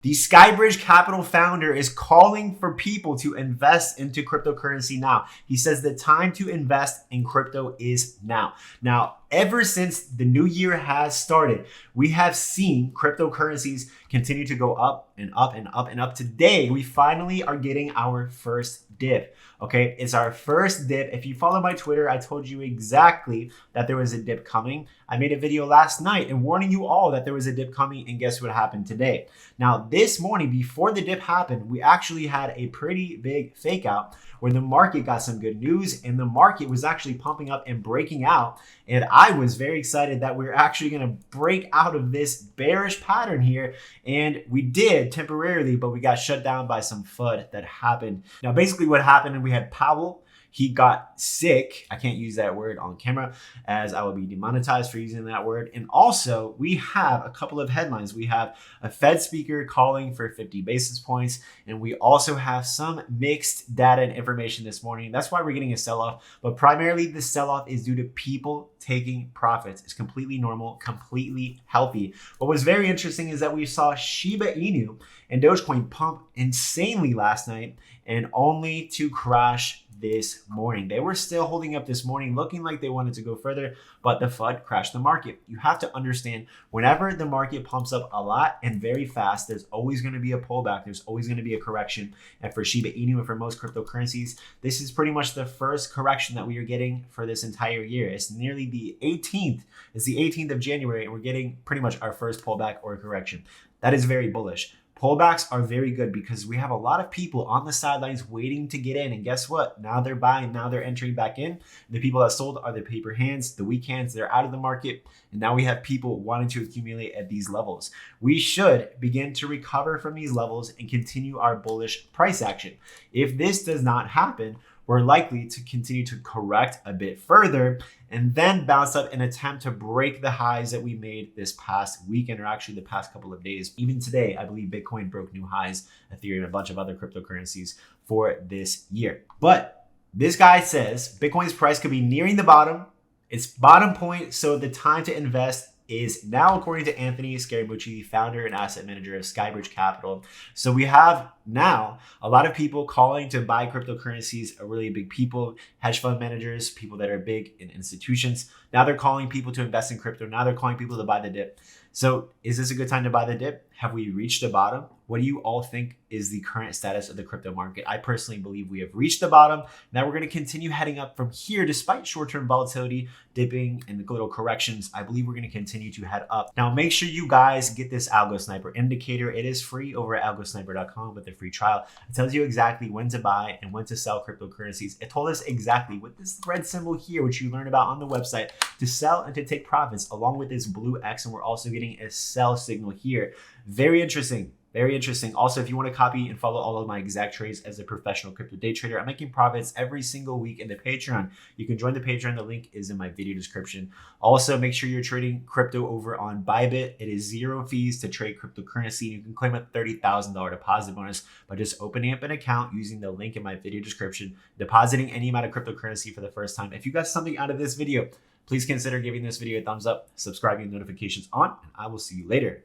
The Skybridge Capital founder is calling for people to invest into cryptocurrency now. He says the time to invest in crypto is now. Now, ever since the new year has started, we have seen cryptocurrencies continue to go up and up and up and up. Today, we finally are getting our first dip. Okay, it's our first dip. If you follow my Twitter, I told you exactly that there was a dip coming. I made a video last night and warning you all that there was a dip coming, and guess what happened today? Now, this morning, before the dip happened, we actually had a pretty big fake out where the market got some good news and the market was actually pumping up and breaking out. And I was very excited that we're actually going to break out of this bearish pattern here. And we did temporarily, but we got shut down by some FUD that happened. Now, basically what happened, and we had Powell. He got sick. I can't use that word on camera as I will be demonetized for using that word. And also we have a couple of headlines. We have a Fed speaker calling for 50 basis points. And we also have some mixed data and information this morning. That's why we're getting a sell-off. But primarily the sell-off is due to people taking profits. It's completely normal, completely healthy. What was very interesting is that we saw Shiba Inu and Dogecoin pump insanely last night and only to crash this morning. They were still holding up this morning, looking like they wanted to go further, but the FUD crashed the market. You have to understand, whenever the market pumps up a lot and very fast, there's always going to be a pullback. There's always going to be a correction. And for Shiba Inu and for most cryptocurrencies, this is pretty much the first correction that we are getting for this entire year. It's nearly the 18th. It's the 18th of January, and we're getting pretty much our first pullback or correction. That is very bullish. Pullbacks are very good because we have a lot of people on the sidelines waiting to get in. And guess what? Now they're buying. Now they're entering back in. The people that sold are the paper hands, the weak hands. They're out of the market. And now we have people wanting to accumulate at these levels. We should begin to recover from these levels and continue our bullish price action. If this does not happen, we're likely to continue to correct a bit further and then bounce up and attempt to break the highs that we made this past weekend, or actually the past couple of days. Even today, I believe Bitcoin broke new highs, Ethereum, a bunch of other cryptocurrencies for this year. But this guy says Bitcoin's price could be nearing the bottom. It's bottom point, so the time to invest is now, according to Anthony Scaramucci, founder and asset manager of Skybridge Capital. So we have now a lot of people calling to buy cryptocurrencies, really big people, hedge fund managers, people that are big in institutions. Now they're calling people to invest in crypto. Now they're calling people to buy the dip. So is this a good time to buy the dip? Have we reached the bottom? What do you all think is the current status of the crypto market? I personally believe we have reached the bottom. Now we're going to continue heading up from here despite short-term volatility, dipping, and little corrections. I believe we're going to continue to head up. Now make sure you guys get this Algo Sniper indicator. It is free over at algosniper.com with a free trial. It tells you exactly when to buy and when to sell cryptocurrencies. It told us exactly with this red symbol here, which you learn about on the website, to sell and to take profits, along with this blue X. And we're also getting a sell signal here. Very interesting. Very interesting. Also, if you want to copy and follow all of my exact trades as a professional crypto day trader, I'm making profits every single week in the Patreon. You can join the Patreon. The link is in my video description. Also, make sure you're trading crypto over on Bybit. It is 0 fees to trade cryptocurrency. You can claim a $30,000 deposit bonus by just opening up an account using the link in my video description, depositing any amount of cryptocurrency for the first time. If you got something out of this video, please consider giving this video a thumbs up, subscribing, notifications on, and I will see you later.